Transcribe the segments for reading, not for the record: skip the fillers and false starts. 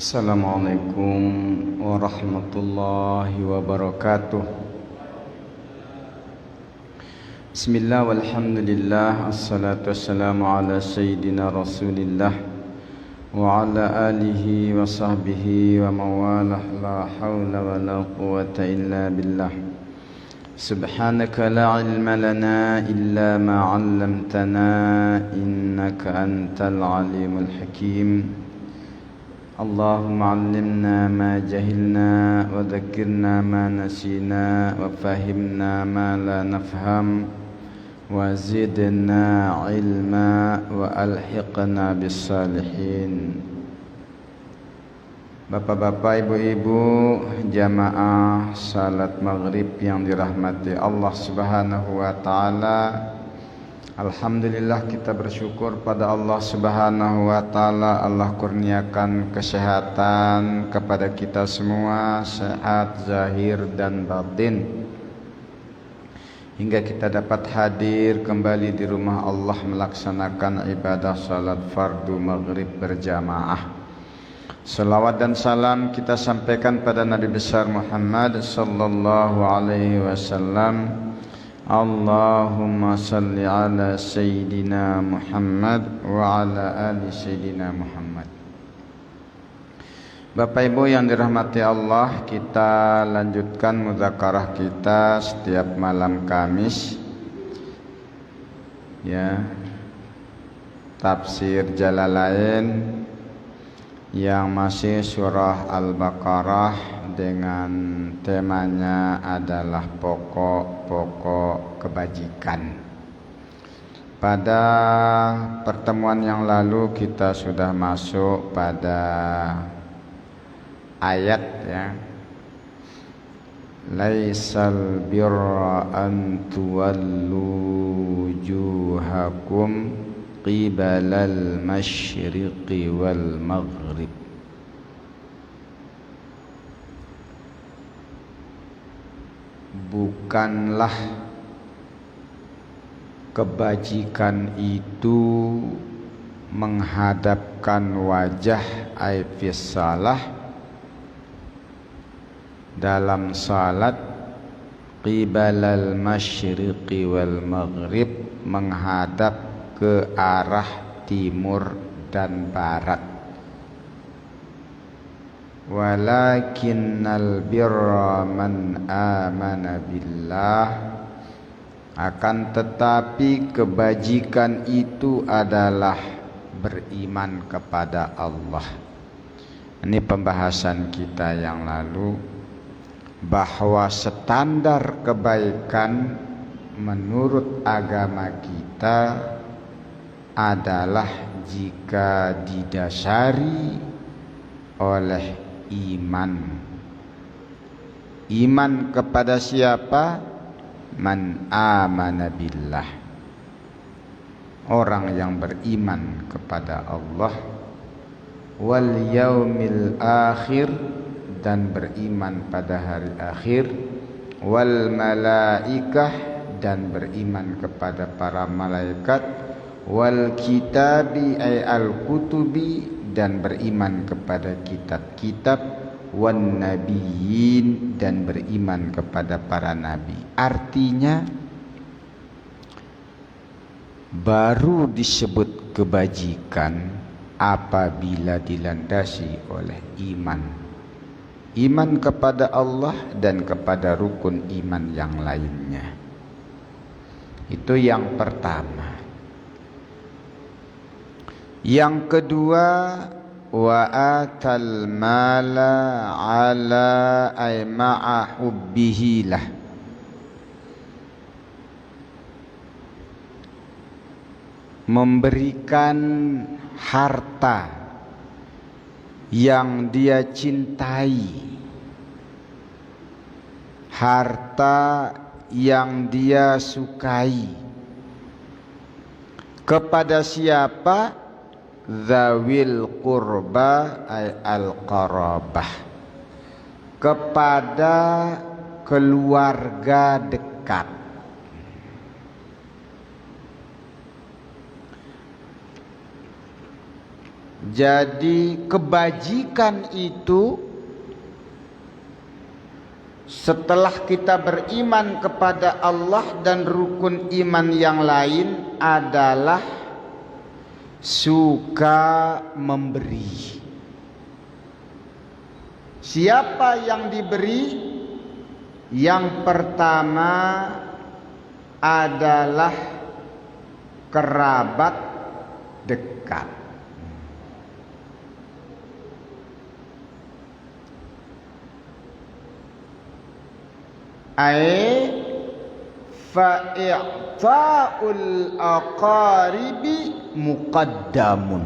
Assalamualaikum warahmatullahi wabarakatuh. Bismillah walhamdulillah, assalatu wassalamu ala sayyidina rasulillah wa ala alihi wa sahbihi wa mawalah, la hawla wa la quwata illa billah. Subhanaka la ilma lana illa ma 'allamtana innaka antal alimul hakim. Allahumma 'allimna ma jahilna wa dhakkirna ma nasina wa fahimna ma la nafham wa zidna ilma wa alhiqna bis salihin. Bapak-bapak, ibu-ibu, jamaah salat maghrib yang dirahmati Allah Subhanahu wa taala. Alhamdulillah, kita bersyukur pada Allah Subhanahu wa taala. Allah kurniakan kesehatan kepada kita semua, sehat zahir dan batin, hingga kita dapat hadir kembali di rumah Allah melaksanakan ibadah salat fardu maghrib berjamaah. Salawat dan salam kita sampaikan pada Nabi besar Muhammad sallallahu alaihi wasallam. Allahumma salli ala Sayyidina Muhammad wa ala ali Sayyidina Muhammad. Bapak Ibu yang dirahmati Allah, kita lanjutkan mudzakarah kita setiap malam Kamis, ya, tafsir Jalalain yang masih surah Al-Baqarah dengan temanya adalah pokok-pokok kebajikan. Pada pertemuan yang lalu kita sudah masuk pada ayat, ya, laisal birra an tuwallu wujuhakum qibalal masyriqi wal maghrib. Bukanlah kebajikan itu menghadapkan wajah aifis salah dalam salat qibalal masyriqi wal maghrib, menghadap ke arah timur dan barat. Walakinnal birra man amana billah, akan tetapi kebajikan itu adalah beriman kepada Allah. Ini pembahasan kita yang lalu, bahwa standar kebaikan menurut agama kita adalah jika didasari oleh iman. Iman kepada siapa? Man amana billah, orang yang beriman kepada Allah, wal yaumil akhir, dan beriman pada hari akhir, wal malaikah, dan beriman kepada para malaikat, wal kitabi ay al kutubi, dan beriman kepada kitab-kitab, wan nabiyyin, dan beriman kepada para nabi. Artinya baru disebut kebajikan apabila dilandasi oleh iman. Iman kepada Allah dan kepada rukun iman yang lainnya. Itu yang pertama. Yang kedua, wa atal mala ala ay ma'a hubbihi lah, memberikan harta yang dia cintai, harta yang dia sukai, kepada siapa? Zawil qurba ay al-qarabah, kepada keluarga dekat. Jadi kebajikan itu setelah kita beriman kepada Allah dan rukun iman yang lain adalah suka memberi. Siapa yang diberi? Yang pertama adalah kerabat dekat. Fa'i'ta'ul aqaribi muqaddamun.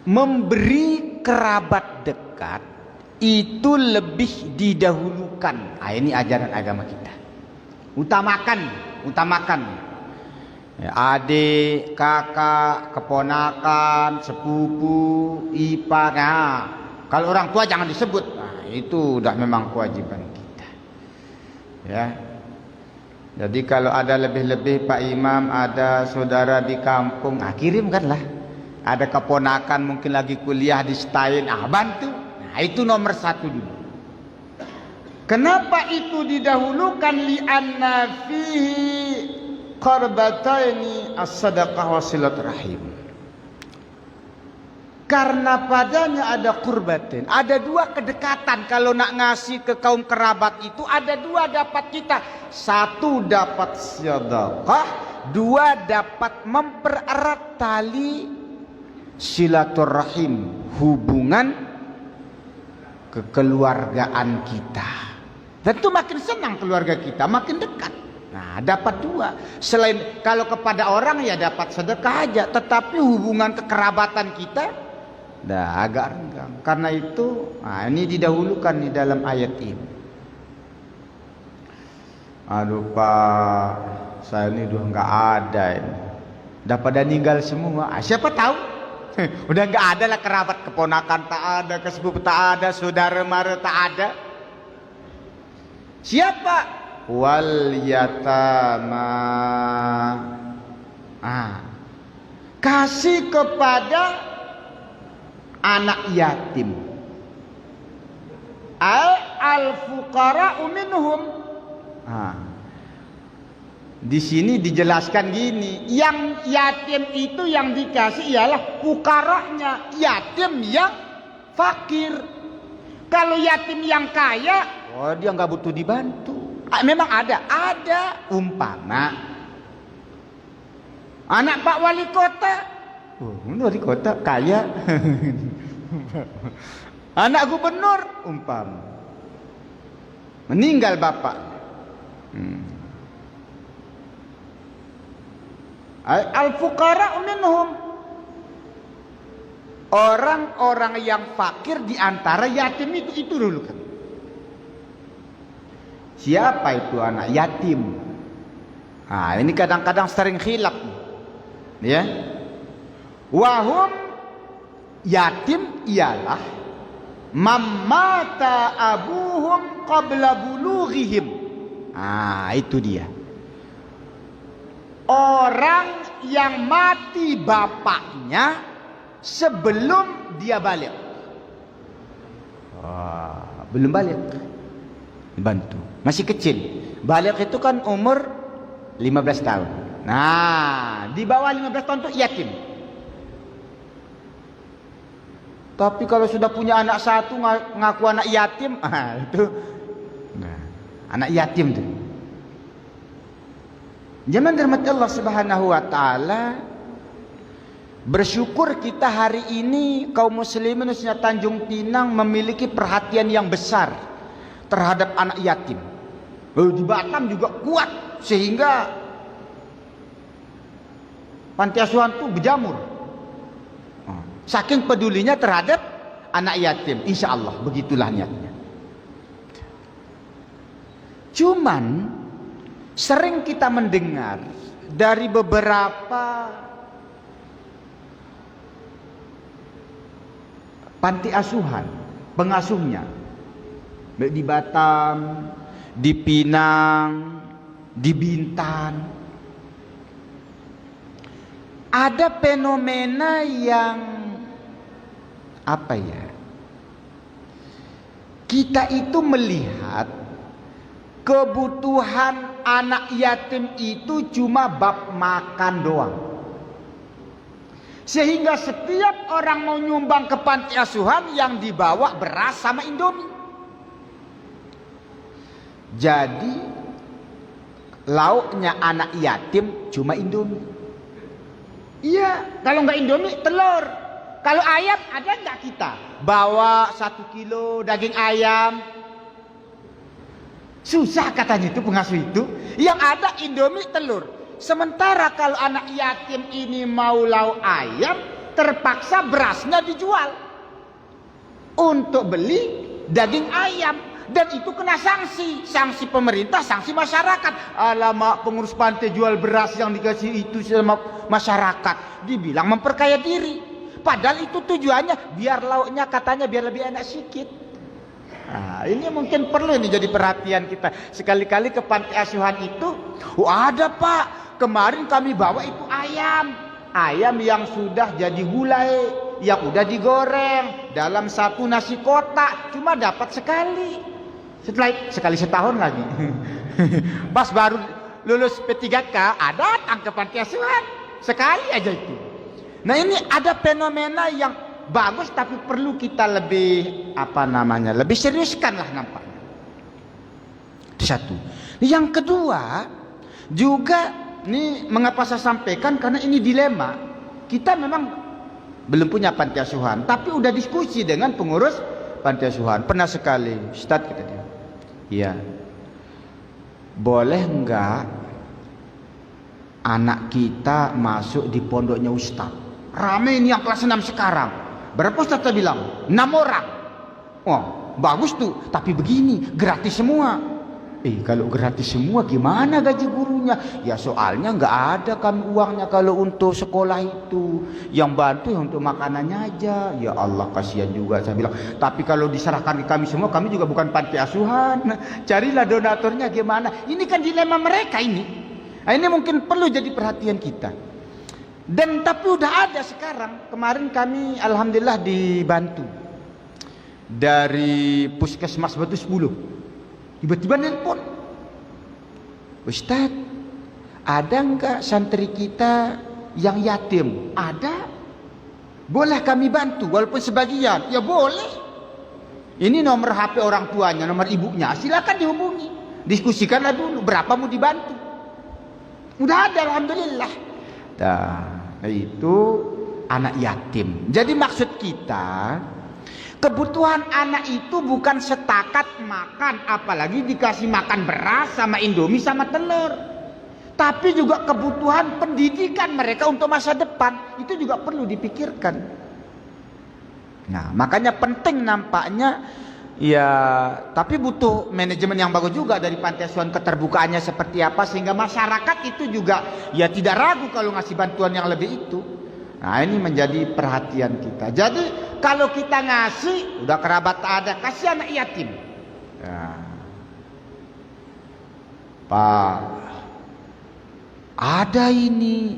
Memberi kerabat dekat itu lebih didahulukan. Ini ajaran agama kita. Utamakan. Adik, kakak, keponakan, sepupu, ipar. Kalau orang tua jangan disebut. Itu udah memang kewajiban kita. Ya. Jadi kalau ada lebih-lebih Pak Imam, ada saudara di kampung, kirimkanlah. Ada keponakan mungkin lagi kuliah di Stain, bantu. Itu nomor satu dulu. Kenapa itu didahulukan? Li'anna fihi qarbataini as-sadaqah wa silaturahim. Karena padanya ada kurbatin, ada dua kedekatan. Kalau nak ngasih ke kaum kerabat itu ada dua dapat kita. Satu dapat sedekah, dua dapat mempererat tali silaturahim, hubungan kekeluargaan kita. Tentu makin senang keluarga kita, makin dekat. Dapat dua. Selain kalau kepada orang ya dapat sedekah aja, tetapi hubungan kekerabatan kita agak renggang. Karena itu, ini didahulukan di dalam ayat ini. Aduh Pak, saya ini udah nggak ada ini. Udah pada ninggal semua. Siapa tahu? Udah nggak ada lah kerabat, keponakan tak ada, sesepupu tak ada, saudara mara tak ada. Siapa? Wal yatama. Kasih kepada anak yatim. Al fuqara minhum. Di sini dijelaskan gini, yang yatim itu yang dikasih ialah fuqaranya, yatim yang fakir. Kalau yatim yang kaya, dia nggak butuh dibantu. Memang ada umpama anak Pak Wali Kota, wali kota kaya. Anak gubernur umpama meninggal bapak. Al-fuqara minhum. Orang-orang yang fakir di antara yatim itu dulu kan. Siapa itu anak yatim? Ini kadang-kadang sering khilaf. Ya. Wahum yatim ialah mamata abuhum qabla bulughihim. Itu dia. Orang yang mati bapaknya sebelum dia balik. Belum balik, bantu, masih kecil. Balik itu kan umur 15 tahun. Di bawah 15 tahun itu yatim. Tapi kalau sudah punya anak satu ngaku anak yatim, itu anak yatim tuh. Jangan dirahmati Allah Subhanahu wa taala. Bersyukur kita hari ini kaum muslimin khususnya Tanjung Pinang memiliki perhatian yang besar terhadap anak yatim. Di Batam juga kuat sehingga panti asuhan itu berjamur. Saking pedulinya terhadap anak yatim. Insya Allah begitulah niatnya. Cuman sering kita mendengar dari beberapa panti asuhan, pengasuhnya di Batam, di Pinang, di Bintan, ada fenomena yang apa ya? Kita itu melihat kebutuhan anak yatim itu cuma bab makan doang. Sehingga setiap orang mau nyumbang ke panti asuhan yang dibawa beras sama Indomie. Jadi lauknya anak yatim cuma Indomie. Iya, kalau nggak Indomie telur. Kalau ayam ada nggak kita? Bawa 1 kilo daging ayam. Susah katanya itu pengasuh itu. Yang ada Indomie telur. Sementara kalau anak yatim ini mau lauk ayam, terpaksa berasnya dijual untuk beli daging ayam. Dan itu kena sanksi. Sanksi pemerintah, sanksi masyarakat. Alamak, pengurus pantai jual beras yang dikasih itu sama masyarakat. Dibilang memperkaya diri. Padahal itu tujuannya biar lauknya katanya biar lebih enak sedikit. Nah, ini mungkin perlu ini jadi perhatian kita. Sekali-kali ke panti asuhan itu, ada Pak. Kemarin kami bawa itu ayam. Ayam yang sudah jadi gulai, yang udah digoreng dalam satu nasi kotak, cuma dapat sekali. Setelah sekali setahun lagi. Pas baru lulus P3K, ada ke panti asuhan. Sekali aja itu. Nah, ini ada fenomena yang bagus tapi perlu kita lebih lebih seriuskan lah nampaknya. Itu satu. Yang kedua juga ini mengapa saya sampaikan, karena ini dilema. Kita memang belum punya panti asuhan, tapi udah diskusi dengan pengurus panti asuhan. Pernah sekali Ustaz kata dia, iya, boleh enggak anak kita masuk di pondoknya Ustaz? Rame ini yang kelas 6 sekarang. Berapa Ustaz bilang? 6 orang. Oh, bagus tuh. Tapi begini, gratis semua. Kalau gratis semua gimana gaji gurunya? Ya soalnya nggak ada kan uangnya kalau untuk sekolah itu. Yang bantu untuk makanannya aja. Ya Allah, kasihan juga saya bilang. Tapi kalau diserahkan ke kami semua, kami juga bukan panti asuhan. Carilah donaturnya gimana? Ini kan dilema mereka ini. Nah, ini mungkin perlu jadi perhatian kita. Dan tapi udah ada sekarang. Kemarin kami alhamdulillah dibantu dari Puskesmas Batu 10. Tiba-tiba nelpon, Ustaz, ada enggak santri kita yang yatim? Ada. Boleh kami bantu walaupun sebagian? Ya boleh. Ini nomor HP orang tuanya, nomor ibunya. Silakan dihubungi. Diskusikanlah dulu berapa mau dibantu. Udah ada alhamdulillah. Nah, itu anak yatim. Jadi maksud kita, kebutuhan anak itu bukan setakat makan, apalagi dikasih makan beras sama Indomie sama telur. Tapi juga kebutuhan pendidikan mereka untuk masa depan. Itu juga perlu dipikirkan. Nah, makanya penting nampaknya. Ya, tapi butuh manajemen yang bagus juga dari panti asuhan, keterbukaannya seperti apa. Sehingga masyarakat itu juga ya tidak ragu kalau ngasih bantuan yang lebih itu. Nah, ini menjadi perhatian kita. Jadi kalau kita ngasih, udah kerabat ada, kasih anak yatim. Ya. Pak, ada ini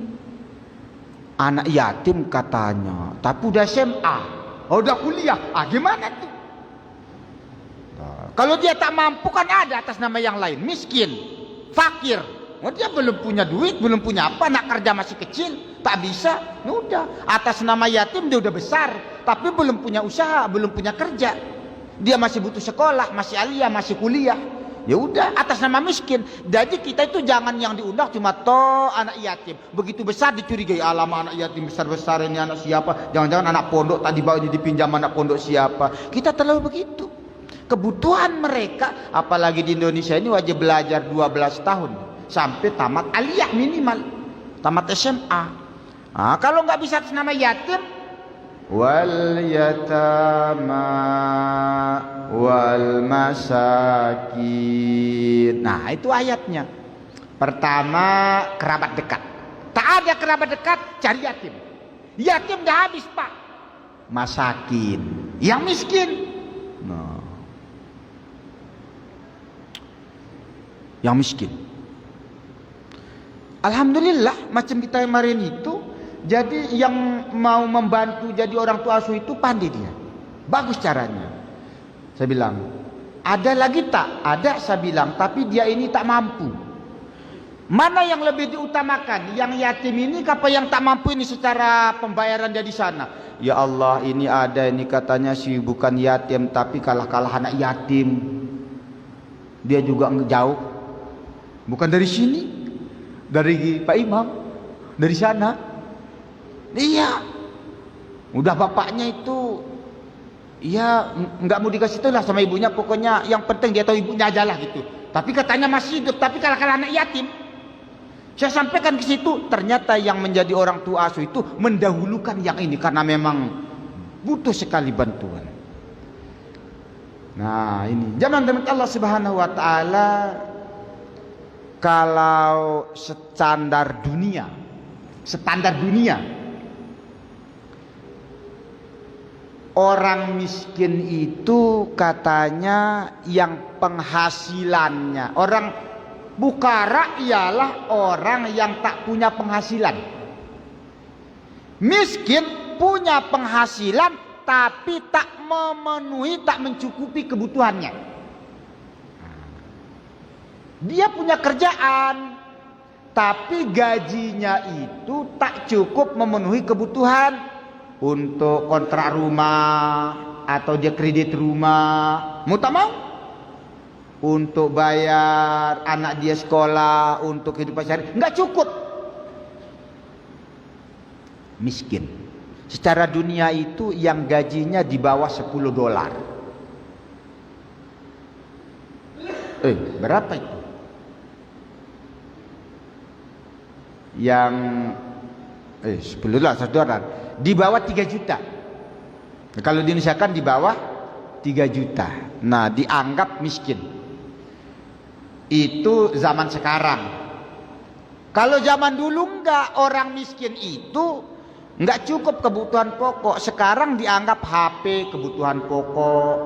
anak yatim katanya, tapi udah SMA, udah kuliah. Gimana tuh? Nah, kalau dia tak mampu kan ada atas nama yang lain, miskin, fakir. Dia belum punya duit, belum punya apa, anak kerja masih kecil, tak bisa. Ya udah, atas nama yatim dia udah besar, tapi belum punya usaha, belum punya kerja. Dia masih butuh sekolah, masih aliyah, masih kuliah. Ya udah, atas nama miskin. Jadi kita itu jangan yang diundang cuma anak yatim. Begitu besar dicurigai, alamak anak yatim besar-besar ini anak siapa? Jangan-jangan anak pondok tadi bawa dipinjam anak pondok siapa? Kita terlalu begitu. Kebutuhan mereka, apalagi di Indonesia ini wajib belajar 12 tahun. Sampai tamat aliyah minimal, tamat SMA. Kalau nggak bisa atas nama yatim, wal yatama wal masakin. Nah, itu ayatnya. Pertama, kerabat dekat. Tak ada kerabat dekat, cari yatim. Yatim dah habis, Pak. Masakin, yang miskin. Nah, yang miskin. Alhamdulillah, macam kita kemarin itu, Jadi yang mau membantu jadi orang tua asuh itu pandai dia. Bagus caranya. Saya bilang, ada lagi tak? Ada, saya bilang, tapi dia ini tak mampu. Mana yang lebih diutamakan? Yang yatim ini apa yang tak mampu ini secara pembayaran dia di sana? Ya Allah, ini ada ini katanya sih bukan yatim tapi kalah-kalah anak yatim. Dia juga jauh. Bukan dari sini. Dari Pak Imam. Dari sana. Iya. Udah bapaknya itu ya nggak mau dikasih tahu lah sama ibunya, pokoknya yang penting dia tahu ibunya aja lah gitu. Tapi katanya masih hidup, tapi kalah-kalah anak yatim. Saya sampaikan ke situ, ternyata yang menjadi orang tua asuh itu mendahulukan yang ini karena memang butuh sekali bantuan. Nah, ini zaman Allah Subhanahu wa taala, kalau standar dunia orang miskin itu katanya yang penghasilannya, orang bukara ialah orang yang tak punya penghasilan. Miskin punya penghasilan tapi tak memenuhi, tak mencukupi kebutuhannya. Dia punya kerjaan tapi gajinya itu tak cukup memenuhi kebutuhan untuk kontrak rumah atau dia kredit rumah, mau tak mau, untuk bayar anak dia sekolah, untuk kehidupan sehari, nggak cukup. Miskin. Secara dunia itu yang gajinya di bawah $10. Berapa itu? Yang $10 di bawah 3 juta. Kalau di Indonesia kan di bawah 3 juta. Nah, dianggap miskin. Itu zaman sekarang. Kalau zaman dulu enggak, orang miskin itu enggak cukup kebutuhan pokok. Sekarang dianggap HP kebutuhan pokok,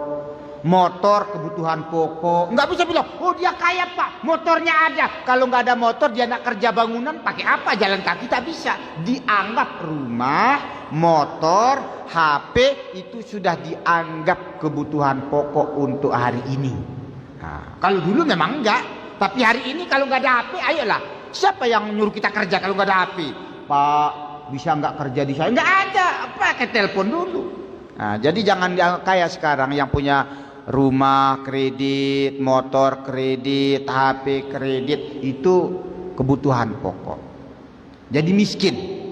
motor kebutuhan pokok. Enggak bisa bilang, oh dia kaya pak, motornya ada. Kalau enggak ada motor, dia nak kerja bangunan, pakai apa? Jalan kaki tak bisa. Dianggap rumah, motor, HP itu sudah dianggap kebutuhan pokok untuk hari ini. Nah, kalau dulu memang enggak, tapi hari ini kalau enggak ada HP, ayolah. Siapa yang nyuruh kita kerja kalau enggak ada HP? Pak, bisa enggak kerja di sana? Enggak ada, pakai telepon dulu. Nah, jadi jangan kayak sekarang yang punya rumah kredit, motor kredit, HP kredit, itu kebutuhan pokok. Jadi miskin.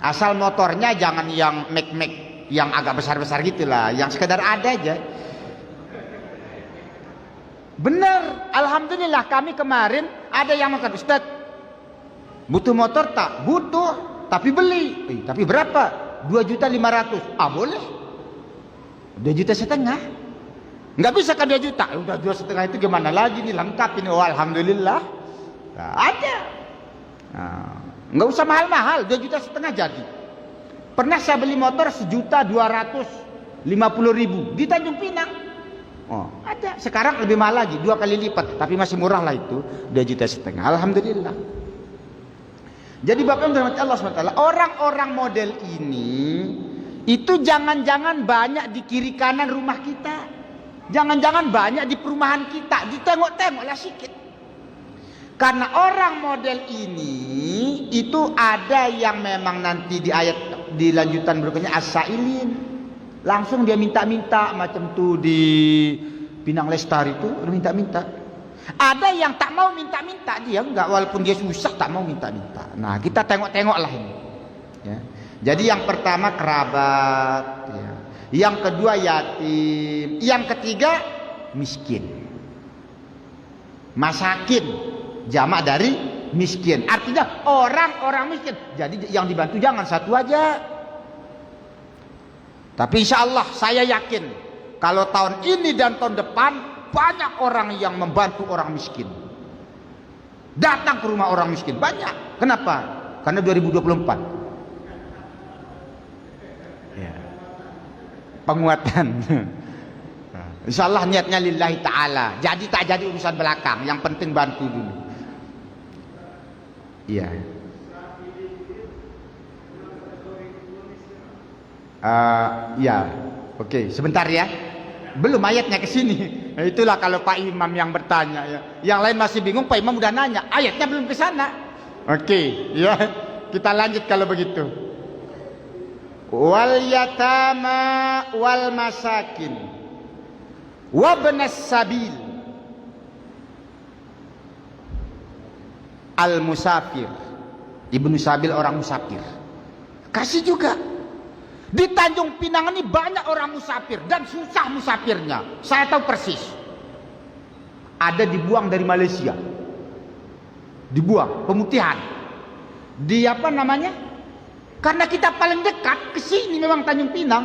Asal motornya jangan yang Mac yang agak besar-besar gitulah, yang sekedar ada aja. Benar, alhamdulillah kami kemarin ada yang makan, Ustaz, butuh motor tak? Butuh, tapi beli. Tapi berapa? 2.500.000. Ah boleh. 2,5 juta. Nggak bisa kan 2 juta? Udah 2,5 itu gimana lagi nih, lengkap ini. Oh alhamdulillah. Nah, ada. Nah, nggak usah mahal-mahal, 2,5 juta jadi. Pernah saya beli motor 1.250.000 di Tanjung Pinang. Oh, ada. Sekarang lebih mahal lagi, 2 kali lipat, tapi masih murah lah itu, 2,5 juta. Alhamdulillah. Jadi Bapak Ibu dirahmati Allah SWT, orang-orang model ini itu jangan-jangan banyak di kiri kanan rumah kita. Jangan-jangan banyak di perumahan kita. Ditengok-tengoklah sedikit. Karena orang model ini itu ada yang memang nanti di ayat di lanjutan berikutnya as-sailin. Langsung dia minta-minta macam tuh di Pinang Lestari itu minta-minta. Ada yang tak mau minta-minta, dia enggak, walaupun dia susah tak mau minta-minta. Nah, kita tengok-tengoklah ini. Ya. Jadi yang pertama kerabat, ya. Yang kedua yatim, yang ketiga miskin. Masakin, jamak dari miskin. Artinya orang-orang miskin. Jadi yang dibantu jangan satu aja. Tapi insya Allah saya yakin kalau tahun ini dan tahun depan banyak orang yang membantu orang miskin. Datang ke rumah orang miskin banyak. Kenapa? Karena 2024. Ya. Penguatan. Insya Allah niatnya lillahi ta'ala. Jadi tak jadi urusan belakang. Yang penting bantu dulu. Iya. Ya, oke, sebentar ya. Belum ayatnya ke sini. Nah, itulah kalau Pak Imam yang bertanya ya. Yang lain masih bingung, Pak Imam udah nanya. Ayatnya belum ke sana. Oke, ya. Kita lanjut kalau begitu. Wal yatama wal masakin wabnas sabil al musafir. Ibnu Sabil orang musafir. Kasih juga. Di Tanjung Pinang ini banyak orang musafir dan susah musafirnya. Saya tahu persis. Ada dibuang dari Malaysia. Dibuang, pemutihan. Di apa namanya? Karena kita paling dekat ke sini memang Tanjung Pinang.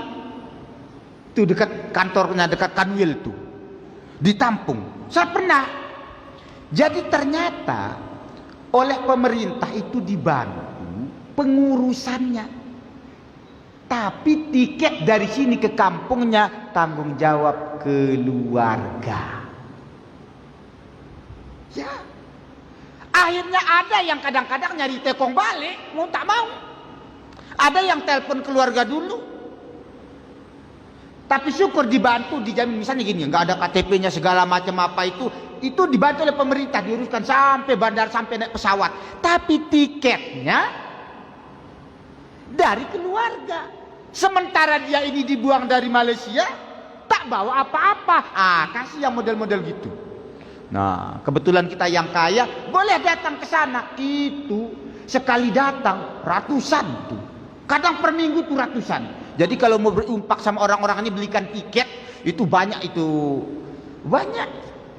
Itu dekat kantornya, dekat Kanwil tuh. Ditampung. Saya pernah. Jadi ternyata oleh pemerintah itu dibantu pengurusannya. Tapi tiket dari sini ke kampungnya tanggung jawab keluarga. Ya. Akhirnya ada yang kadang-kadang nyari tekong balik, mau tak mau. Ada yang telepon keluarga dulu. Tapi syukur dibantu, dijamin. Misalnya gini, nggak ada KTP-nya segala macam apa itu dibantu oleh pemerintah, diuruskan sampai bandar, sampai naik pesawat. Tapi tiketnya dari keluarga. Sementara dia ini dibuang dari Malaysia, tak bawa apa-apa. Kasih yang model-model gitu. Nah, kebetulan kita yang kaya boleh datang ke sana. Itu sekali datang ratusan tuh. Kadang per minggu tuh ratusan. Jadi kalau mau berumpak sama orang-orang ini belikan tiket, itu banyak itu. Banyak.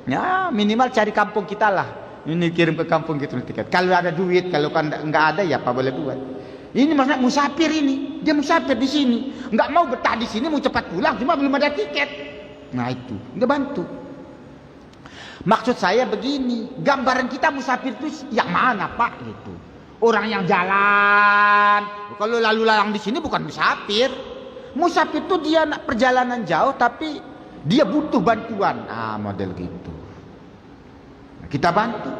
Ya, minimal cari kampung kita lah. Ini kirim ke kampung gitu tiket. Kalau ada duit, kalau kan nggak ada ya apa boleh buat. Ini maksudnya musafir ini, dia musafir di sini, nggak mau betah di sini, mau cepat pulang, cuma belum ada tiket. Nah itu, nggak bantu. Maksud saya begini, gambaran kita musafir itu yang mana Pak gitu? Orang yang jalan, kalau lalu lalang di sini bukan musafir. Musafir itu dia perjalanan jauh tapi dia butuh bantuan, model gitu. Nah, kita bantu.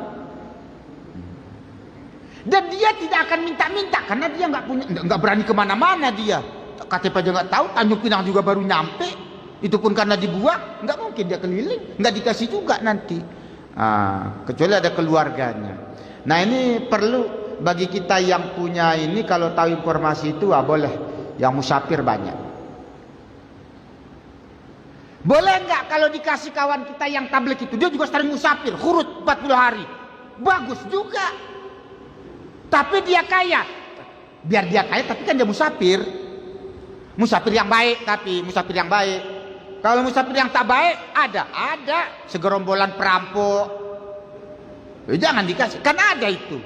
Dan dia tidak akan minta-minta karena dia nggak berani kemana-mana dia. KTP aja nggak tahu, Tanjung Pinang juga baru nyampe. Itu pun karena dibuang, nggak mungkin dia keliling, nggak dikasih juga nanti. Kecuali ada keluarganya. Nah ini perlu bagi kita yang punya ini, kalau tahu informasi itu, boleh. Yang musafir banyak. Boleh nggak kalau dikasih kawan kita yang tabligh itu, dia juga sering musafir, khurut 40 hari. Bagus juga. Tapi dia kaya. Biar dia kaya tapi kan dia musafir. Musafir yang baik, tapi musafir yang baik. Kalau musafir yang tak baik, ada segerombolan perampok. Jangan dikasih, kan ada itu.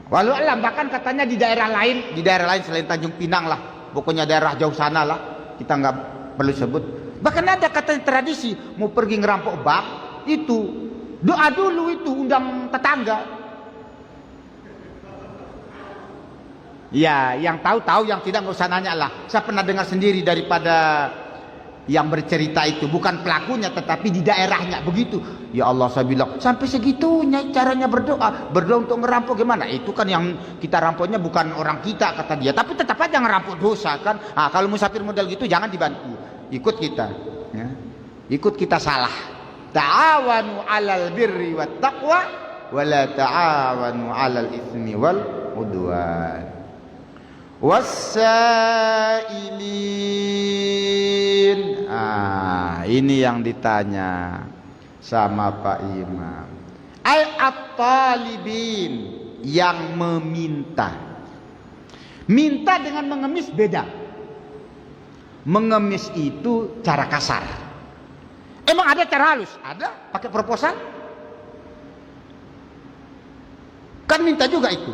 Walau alam, bahkan katanya di daerah lain selain Tanjung Pinang lah, pokoknya daerah jauh sana lah, kita nggak perlu sebut. Bahkan ada katanya tradisi mau pergi ngerampok bank itu doa dulu, itu undang tetangga. Ya, yang tahu, yang tidak nggak usah nanya lah. Saya pernah dengar sendiri daripada yang bercerita itu, bukan pelakunya tetapi di daerahnya begitu. Ya Allah, saya bilang sampai segitunya caranya berdoa untuk ngerampok gimana? Itu kan yang kita rampoknya bukan orang kita kata dia, tapi tetap aja ngerampok dosa kan. Kalau musafir model gitu jangan dibantu, ikut kita, ya. Ikut kita salah. Ta'awanu 'alal birri wat taqwa wa la ta'awanu 'alal itsmi wal udwan. Wasailin. Ini yang ditanya sama Pak Imam. At-talibin, yang meminta. Minta dengan mengemis beda. Mengemis itu cara kasar. Emang ada cara halus? Ada, pakai proposal. Kan minta juga itu.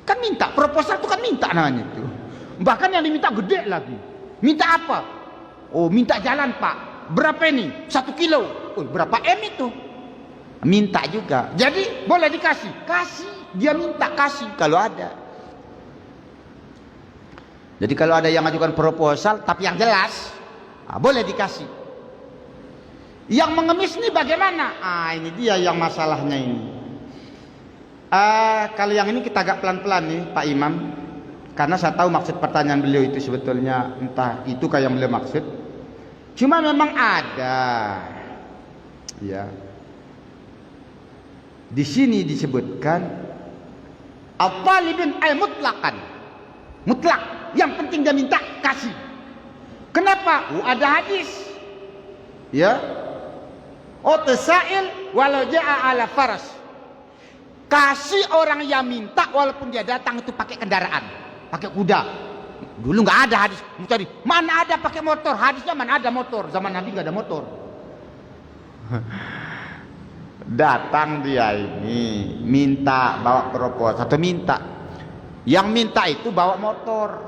Kan minta, proposal itu kan minta namanya itu. Bahkan yang diminta gede lagi. Minta apa? Oh, minta jalan Pak. Berapa ini? 1 kilo. Oh, berapa M itu? Minta juga. Jadi boleh dikasih. Kasih. Dia minta kasih kalau ada. Jadi kalau ada yang ajukan proposal tapi yang jelas, boleh dikasih. Yang mengemis ini bagaimana? Ini dia yang masalahnya ini. Kalau yang ini kita agak pelan-pelan nih Pak Imam. Karena saya tahu maksud pertanyaan beliau itu sebetulnya entah itu kayak yang beliau maksud. Cuma memang ada, ya. Di sini disebutkan at-talibin ay mutlaqan. Mutlak, yang penting dia minta kasih. Kenapa? Ada hadis. Ya. Tasail walau jaa ala faras. Kasih orang yang minta walaupun dia datang itu pakai kendaraan, pakai kuda. Dulu nggak ada hadis. Mencari mana ada pakai motor? Hadisnya mana ada motor? Zaman Nabi nggak ada motor. Datang dia ini minta bawa proposal atau minta. Yang minta itu bawa motor.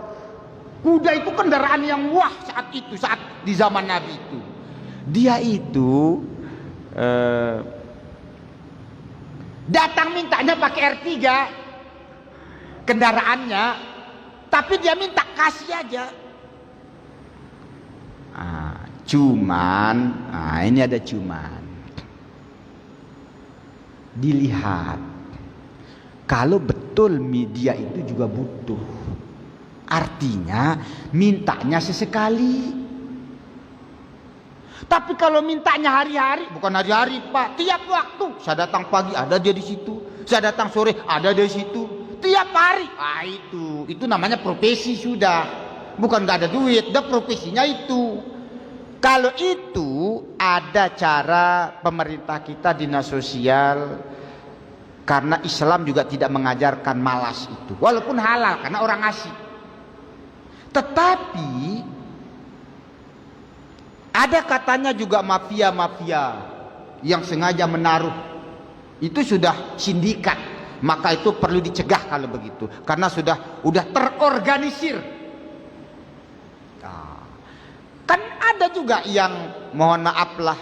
Kuda itu kendaraan yang wah saat itu, saat di zaman Nabi itu. Dia itu datang mintanya pakai R3 kendaraannya, tapi dia minta kasih aja. Ini ada cuman. Dilihat kalau betul media itu juga butuh, artinya mintanya sesekali. Tapi kalau mintanya hari-hari, bukan hari-hari Pak, tiap waktu. Saya datang pagi ada dia di situ, saya datang sore ada dia di situ, tiap hari. Itu namanya profesi sudah, bukan nggak ada duit, dah profesinya itu. Kalau itu ada cara pemerintah kita, dinas sosial, karena Islam juga tidak mengajarkan malas itu, walaupun halal karena orang ngasih. Tetapi ada katanya juga mafia-mafia yang sengaja menaruh, itu sudah sindikat, maka itu perlu dicegah kalau begitu, karena sudah terorganisir. Kan ada juga yang mohon maaf lah,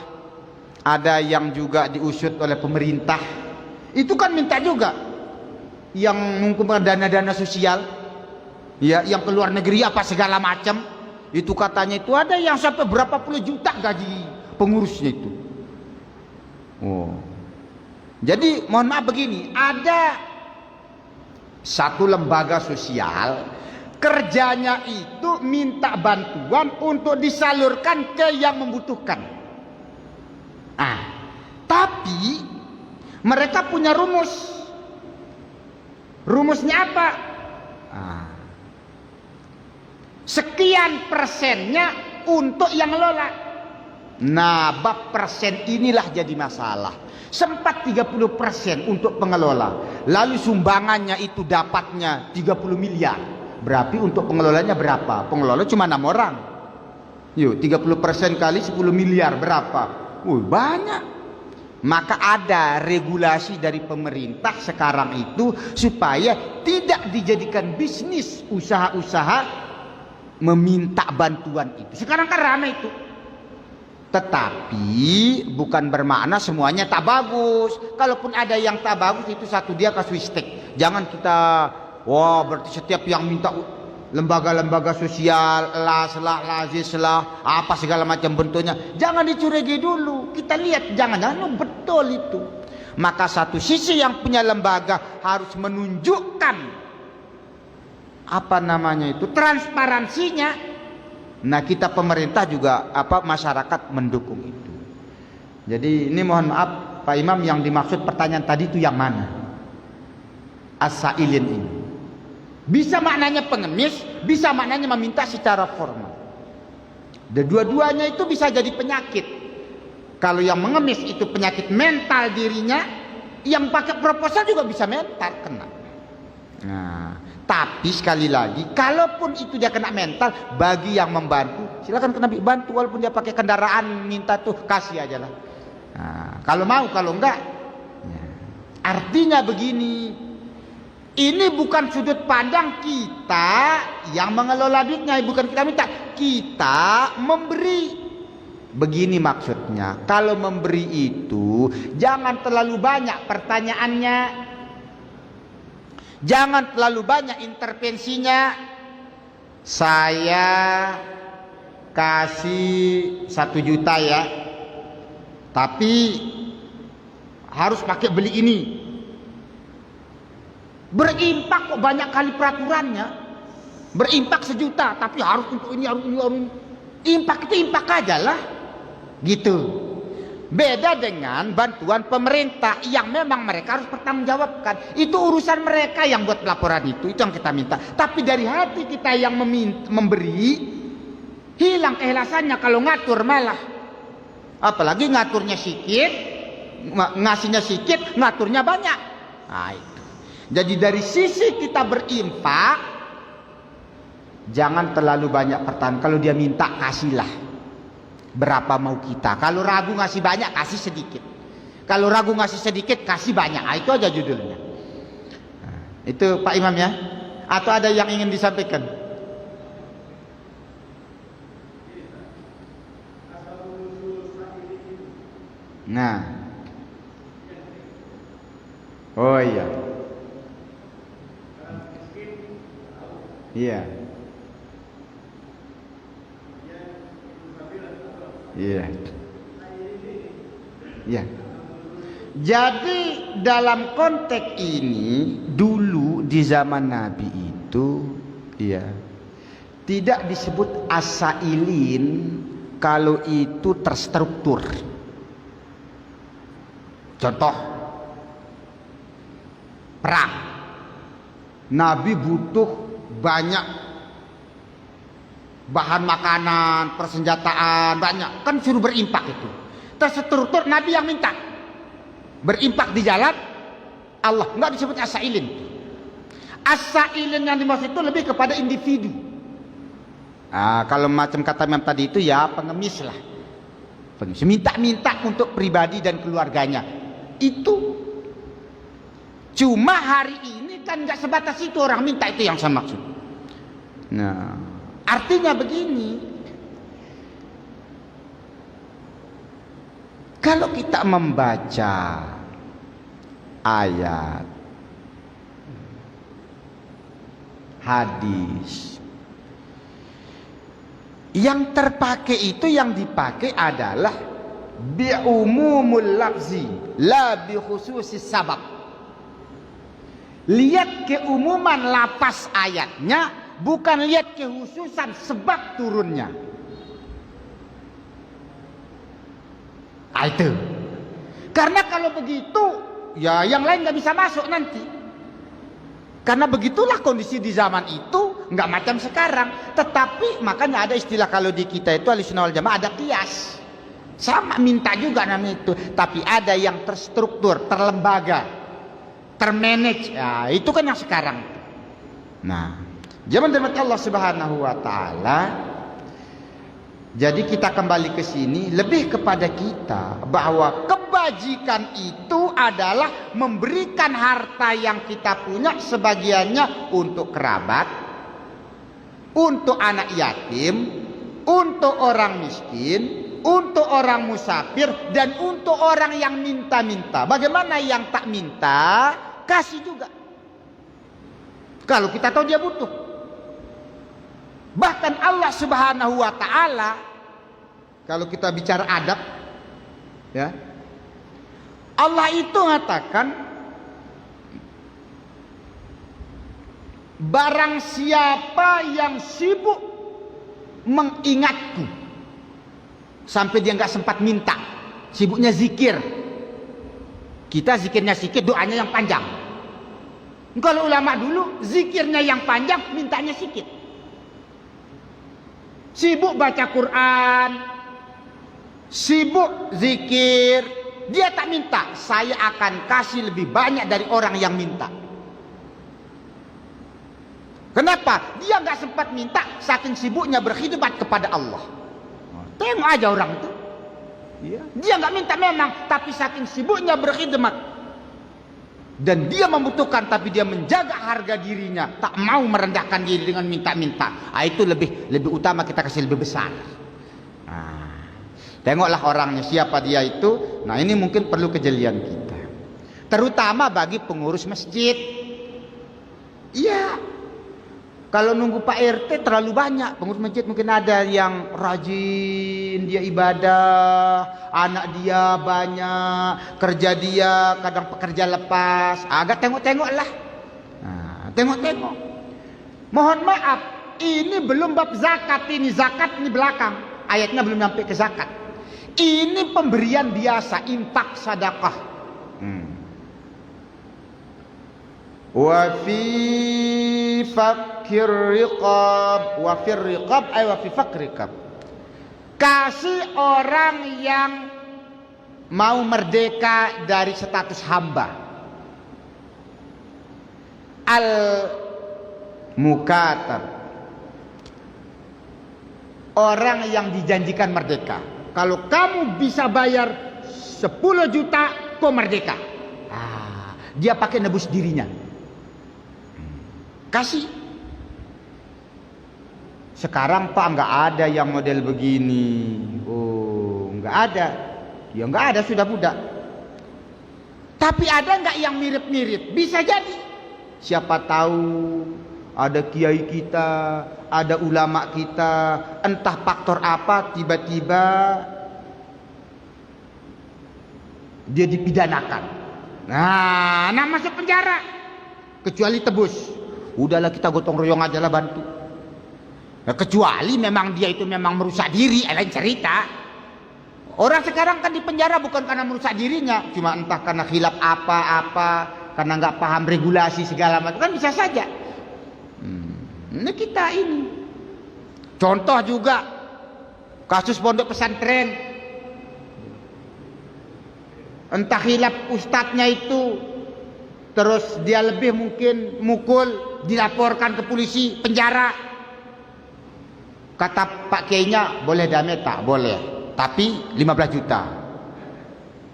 ada yang juga diusut oleh pemerintah, itu kan minta juga, yang mengumpulkan dana-dana sosial, ya, yang ke luar negeri apa segala macam, itu katanya itu ada yang sampai berapa puluh juta gaji pengurusnya itu. Jadi mohon maaf begini, ada satu lembaga sosial kerjanya itu minta bantuan untuk disalurkan ke yang membutuhkan. Tapi mereka punya rumus. Rumusnya apa? Sekian persennya untuk yang ngelola. Nah, bab persen inilah jadi masalah. Sempat 30% untuk pengelola, lalu sumbangannya itu dapatnya 30 miliar. Berarti untuk pengelolanya berapa? Pengelola cuma 6 orang. Yuk, 30% kali 10 miliar berapa? Banyak. Maka ada regulasi dari pemerintah sekarang itu supaya tidak dijadikan bisnis usaha-usaha meminta bantuan itu. Sekarang kan ramai itu. Tetapi bukan bermakna semuanya tak bagus. Kalaupun ada yang tak bagus, itu satu dia kasuistik. Jangan kita berarti setiap yang minta lembaga-lembaga sosial lazis apa segala macam bentuknya, jangan dicurigai dulu. Kita lihat, jangan betul itu. Maka satu sisi yang punya lembaga harus menunjukkan transparansinya. Nah, kita pemerintah juga masyarakat mendukung itu. Jadi ini mohon maaf Pak Imam, yang dimaksud pertanyaan tadi itu yang mana? As-sa'ilin ini bisa maknanya pengemis, bisa maknanya meminta secara formal. Dan dua-duanya itu bisa jadi penyakit. Kalau yang mengemis itu penyakit mental dirinya, yang pakai proposal juga bisa mental kena. Nah, tapi sekali lagi, kalaupun itu dia kena mental, bagi yang membantu silakan kena bantu, walaupun dia pakai kendaraan minta tuh kasih aja lah. Nah, kalau mau, kalau enggak, artinya begini. Ini bukan sudut pandang kita yang mengelola duitnya, bukan kita minta, kita memberi. Begini maksudnya, kalau memberi itu jangan terlalu banyak pertanyaannya, jangan terlalu banyak intervensinya. Saya kasih 1 juta ya, tapi harus pakai beli ini. Berimpak kok banyak kali peraturannya. Berimpak 1 juta, tapi harus untuk ini, harus ini, harus impak itu impak aja lah. Gitu. Beda dengan bantuan pemerintah yang memang mereka harus bertanggungjawabkan. Itu urusan mereka yang buat laporan itu yang kita minta. Tapi dari hati kita yang memberi, hilang keikhlasannya kalau ngatur malah. Apalagi ngaturnya sedikit, ngasihnya sedikit, ngaturnya banyak. Nah, itu. Jadi dari sisi kita berimpak, jangan terlalu banyak pertahanan. Kalau dia minta, kasihlah berapa mau kita. Kalau ragu ngasih banyak, kasih sedikit. Kalau ragu ngasih sedikit, kasih banyak. Nah, itu aja judulnya. Nah, itu Pak Imam ya. Atau ada yang ingin disampaikan? Nah. Oh iya. Iya. Iya. Iya. Jadi dalam konteks ini dulu di zaman Nabi itu ya tidak disebut asailin kalau itu terstruktur. Contoh perang. Nabi butuh banyak bahan makanan, persenjataan, banyak. Kan suruh berimpak itu. Terstruktur, Nabi yang minta. Berimpak di jalan Allah. Enggak disebut asailin. Asailin yang dimaksud itu lebih kepada individu. Nah, kalau macam kata Imam tadi itu ya pengemis lah. Pengemis. Minta-minta untuk pribadi dan keluarganya. Itu. Cuma hari ini kan enggak sebatas itu orang minta, itu yang saya maksud. Nah, artinya begini, kalau kita membaca ayat, hadis, yang terpakai itu yang dipakai adalah bi'umumul lafzi la bi khususis sabab. Lihat keumuman lapas ayatnya, bukan lihat kekhususan sebab turunnya. Itu. Karena kalau begitu, ya yang lain nggak bisa masuk nanti. Karena begitulah kondisi di zaman itu, nggak macam sekarang. Tetapi makanya ada istilah kalau di kita itu Ahlussunnah wal Jamaah ada qiyas. Sama minta juga namanya itu, tapi ada yang terstruktur, terlembaga, termanage. Ya, itu kan yang sekarang. Nah, zaman dirahmati Allah Subhanahu wa taala. Jadi kita kembali ke sini lebih kepada kita bahwa kebajikan itu adalah memberikan harta yang kita punya sebagiannya untuk kerabat, untuk anak yatim, untuk orang miskin, untuk orang musafir, dan untuk orang yang minta-minta. Bagaimana yang tak minta, kasih juga. Kalau kita tahu dia butuh. Bahkan Allah Subhanahu wa taala, kalau kita bicara adab, ya, Allah itu mengatakan, barang siapa yang sibuk mengingatku sampai dia nggak sempat minta, sibuknya zikir. Kita zikirnya sedikit, doanya yang panjang. Kalau ulama dulu zikirnya yang panjang, mintanya sedikit. Sibuk baca Quran, sibuk zikir, dia tak minta, saya akan kasih lebih banyak dari orang yang minta. Kenapa? Dia nggak sempat minta, saking sibuknya berkhidmat kepada Allah. Tengok aja orang itu, dia nggak minta memang, tapi saking sibuknya berkhidmat. Dan dia membutuhkan, tapi dia menjaga harga dirinya, tak mau merendahkan diri dengan minta-minta. Itu lebih utama, kita kasih lebih besar. Nah, tengoklah orangnya siapa dia itu. Nah, ini mungkin perlu kejelian kita, terutama bagi pengurus masjid. Iya, kalau nunggu Pak RT terlalu banyak. Pengurus masjid mungkin ada yang rajin, dia ibadah, anak dia banyak, kerja dia kadang pekerja lepas. Agak tengok-tengok lah. Nah, tengok-tengok. Mohon maaf, Ini belum bab zakat, ini zakat ini belakang. Ayatnya belum sampai ke zakat. Ini pemberian biasa, infak, sedekah. Wa fi fakir riqab, wa fir riqab ay wa fi fakir riqab. Kasih orang yang mau merdeka dari status hamba. Al Mukatab, orang yang dijanjikan merdeka. Kalau kamu bisa bayar 10 juta, kau merdeka. Dia pakai nebus dirinya. Kasih. Sekarang Pak nggak ada yang model begini. Oh, nggak ada. Ya nggak ada, sudah budak. Tapi ada nggak yang mirip-mirip? Bisa jadi. Siapa tahu ada kiai kita, ada ulama kita, entah faktor apa, tiba-tiba dia dipidanakan. Nah masuk penjara. Kecuali tebus. Udahlah kita gotong royong aja lah bantu. Nah, kecuali memang dia itu memang merusak diri, lain cerita. Orang sekarang kan di penjara bukan karena merusak dirinya, cuma entah karena khilaf apa-apa, karena nggak paham regulasi segala macam, kan bisa saja. Ini kita ini. Contoh juga kasus pondok pesantren. Entah khilaf ustadznya itu, terus dia lebih mungkin mukul, dilaporkan ke polisi, penjara. Kata Pak Kiainya, boleh damai tak? Boleh, tapi 15 juta.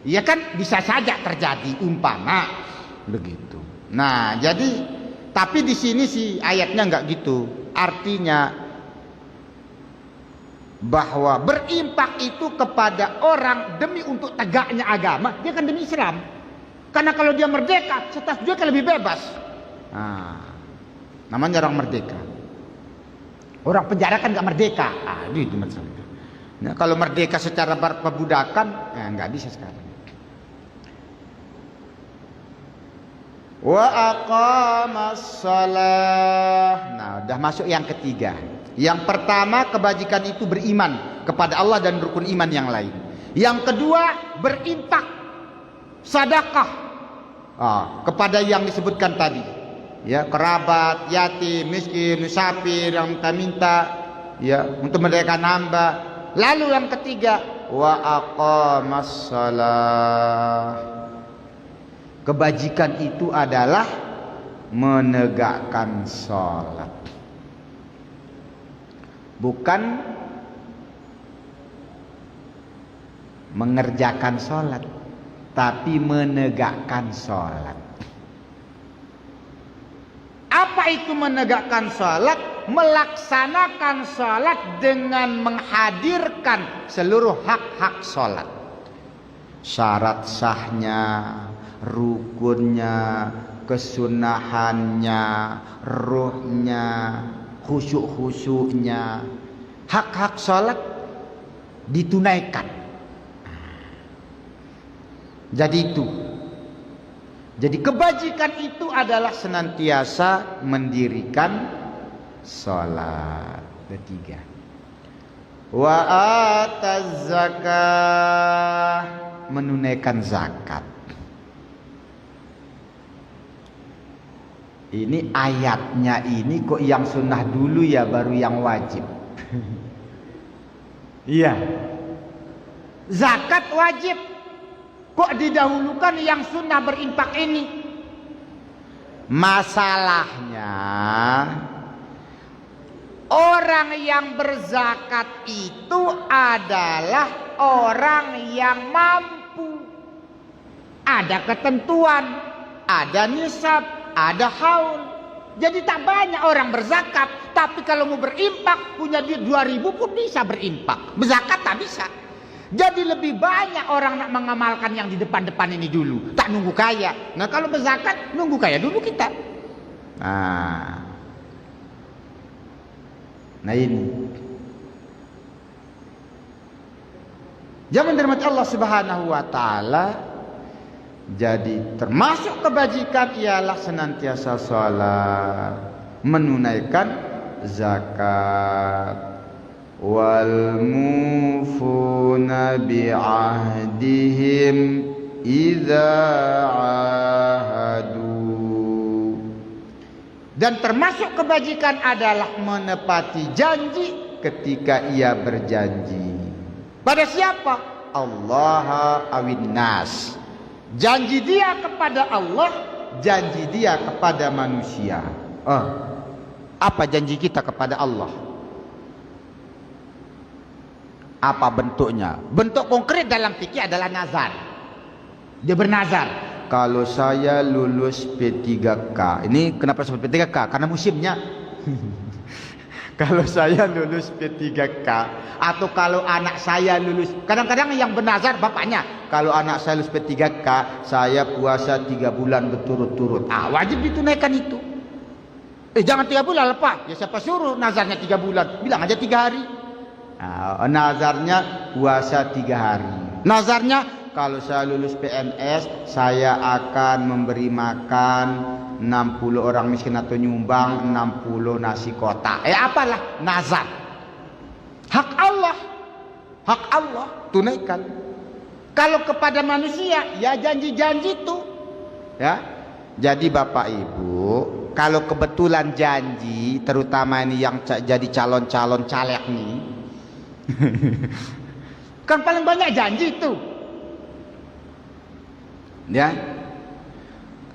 Ya kan bisa saja terjadi, umpama begitu. Nah jadi, tapi di sini sih ayatnya nggak gitu. Artinya bahwa berimpak itu kepada orang demi untuk tegaknya agama, dia kan demi Islam. Karena kalau dia merdeka, status dia kan lebih bebas. Namanya orang merdeka. Orang penjara kan nggak merdeka. Itu masalahnya. Nah, kalau merdeka secara perbudakan, nggak bisa sekarang. Wa aqamas shalah. Nah, udah masuk yang ketiga. Yang pertama, kebajikan itu beriman kepada Allah dan rukun iman yang lain. Yang kedua, berinfak, sedekah kepada yang disebutkan tadi. Ya, kerabat, yatim, miskin, musafir yang minta, ya, untuk mereka nambah. Lalu yang ketiga, wa aqamas shalah. Kebajikan itu adalah menegakkan sholat, bukan mengerjakan sholat, tapi menegakkan sholat. Apa itu menegakkan sholat? Melaksanakan sholat dengan menghadirkan seluruh hak-hak sholat. Syarat sahnya, rukunnya, kesunahannya, ruhnya, khusyuk-khusyuknya. Hak-hak sholat ditunaikan. Jadi itu. Jadi kebajikan itu adalah senantiasa mendirikan sholat. Ketiga. Wa ataz zakah, menunaikan zakat. Ini ayatnya ini kok yang sunnah dulu ya, baru yang wajib. Iya. Zakat wajib. Kok didahulukan yang sunnah berinfak ini? Masalahnya orang yang berzakat itu adalah orang yang mampu. Ada ketentuan, ada nisab, ada haul. Jadi tak banyak orang berzakat. Tapi kalau mau berinfak, punya duit 2.000 pun bisa berinfak. Berzakat tak bisa. Jadi lebih banyak orang nak mengamalkan yang di depan-depan ini dulu. Tak nunggu kaya. Nah kalau berzakat, nunggu kaya dulu kita. Nah ini. Jangan dirahmati Allah Subhanahu wa taala. Jadi termasuk kebajikan ialah senantiasa sholat, menunaikan zakat wal mufuna bi'ahdihim idza ahadu. Dan termasuk kebajikan adalah menepati janji ketika ia berjanji. Pada siapa? Allah awin nas. Janji dia kepada Allah, janji dia kepada manusia. Apa janji kita kepada Allah? Apa bentuknya? Bentuk konkret dalam fikih adalah nazar. Dia bernazar, kalau saya lulus P3K. Ini kenapa sebut P3K? Karena musimnya. Kalau saya lulus P3K, atau kalau anak saya lulus, kadang-kadang yang bernazar bapaknya, kalau anak saya lulus P3K, saya puasa 3 bulan berturut-turut. Wajib ditunaikan itu. Jangan 3 bulan lepas. Ya siapa suruh nazarnya 3 bulan? Bilang aja 3 hari. Nazarnya puasa 3 hari. Nazarnya, kalau saya lulus PNS, saya akan memberi makan 60 orang miskin atau nyumbang 60 nasi kotak. Apalah nazar. Hak Allah. Hak Allah, tunaikan. Kalau kepada manusia, ya janji-janji itu. Ya. Jadi Bapak Ibu, kalau kebetulan janji, terutama ini yang jadi calon-calon caleg nih, kan paling banyak janji itu. Ya.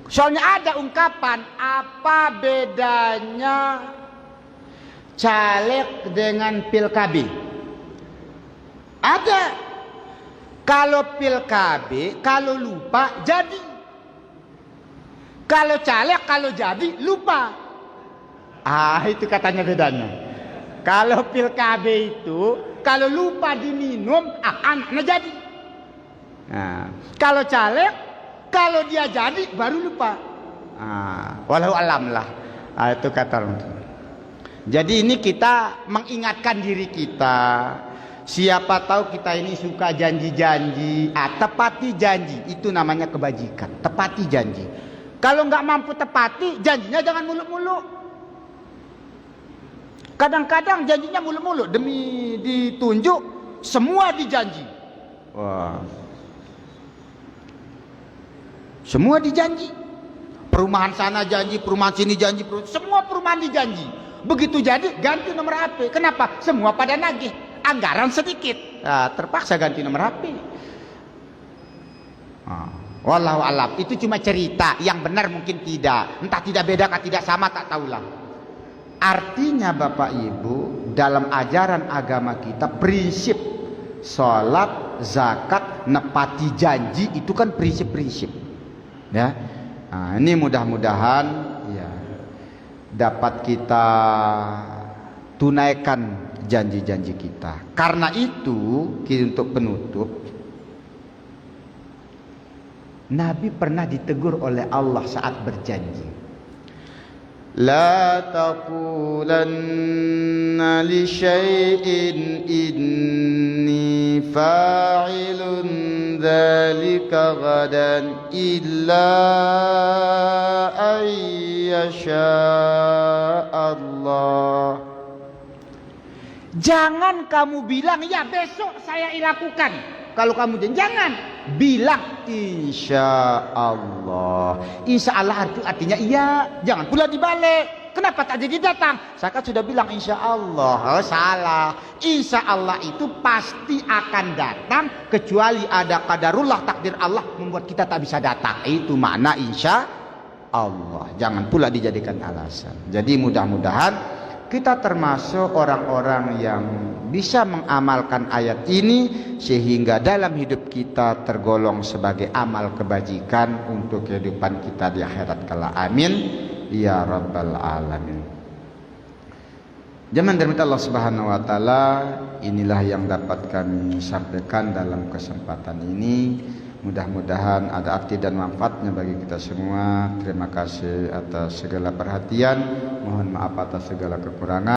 Soalnya ada ungkapan, apa bedanya caleg dengan pilkab? Ada. Kalau pilkab, kalau lupa jadi. Kalau caleg, kalau jadi lupa. Itu katanya bedanya. Kalau pilkab itu, kalau lupa diminum, anaknya jadi. Kalau caleg, kalau dia jadi baru lupa. Walau alam lah. Itu kata. Jadi ini kita mengingatkan diri kita. Siapa tahu kita ini suka janji-janji. Tepati janji. Itu namanya kebajikan. Tepati janji. Kalau nggak mampu tepati, janjinya jangan muluk-muluk. Kadang-kadang janjinya muluk-muluk. Demi ditunjuk, semua dijanji. Wah. Semua dijanji. Perumahan sana janji, perumahan sini janji, semua perumahan dijanji. Begitu jadi ganti nomor HP. Kenapa? Semua pada nagih. Anggaran sedikit. Terpaksa ganti nomor HP. Wallahu alam. Itu cuma cerita. Yang benar mungkin tidak. Entah tidak beda atau tidak sama, tak tahulah. Artinya Bapak Ibu, dalam ajaran agama kita, prinsip sholat, zakat, nepati janji, itu kan prinsip-prinsip. Ya, ini mudah-mudahan ya dapat kita tunaikan janji-janji kita. Karena itu, untuk penutup, Nabi pernah ditegur oleh Allah saat berjanji. La taqulanna li syai'in inni fa'ilun dzalika ghadan illa ayyasha Allah. Jangan kamu bilang ya besok saya lakukan. Kalau kamu jangan bilang insya Allah. Insya Allah itu artinya iya. Jangan pula dibalik. Kenapa tak jadi datang? Saya kan sudah bilang insya Allah. Salah. Insya Allah itu pasti akan datang, kecuali ada qadarullah, takdir Allah membuat kita tak bisa datang. Itu makna insya Allah. Jangan pula dijadikan alasan. Jadi mudah-mudahan kita termasuk orang-orang yang bisa mengamalkan ayat ini, sehingga dalam hidup kita tergolong sebagai amal kebajikan untuk kehidupan kita di akhirat kelak. Amin ya rabbal alamin. Jemaah dari Allah Subhanahu wa taala, inilah yang dapat kami sampaikan dalam kesempatan ini. Mudah-mudahan ada arti dan manfaatnya bagi kita semua. Terima kasih atas segala perhatian. Mohon maaf atas segala kekurangan.